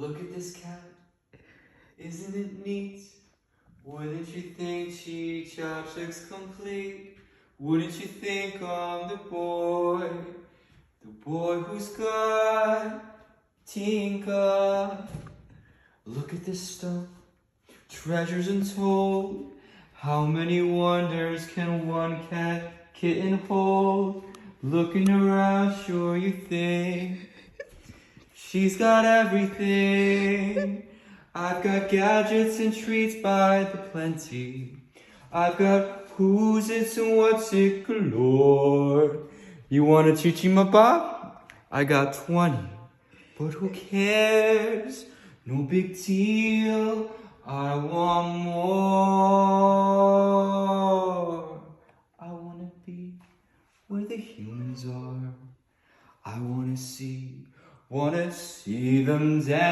Look at this cat, isn't it neat? Wouldn't you think each object's complete? Wouldn't you think I'm the boy who's got Tinka? Look at this stone, treasures untold. How many wonders can one cat kitten hold? Looking around, sure you think she's got everything. I've got gadgets and treats by the plenty. I've got who's it and what's it galore. You want a chichimapa? I got 20, but who cares? No big deal, I want more. I wanna be where the humans are. I wanna see them dance.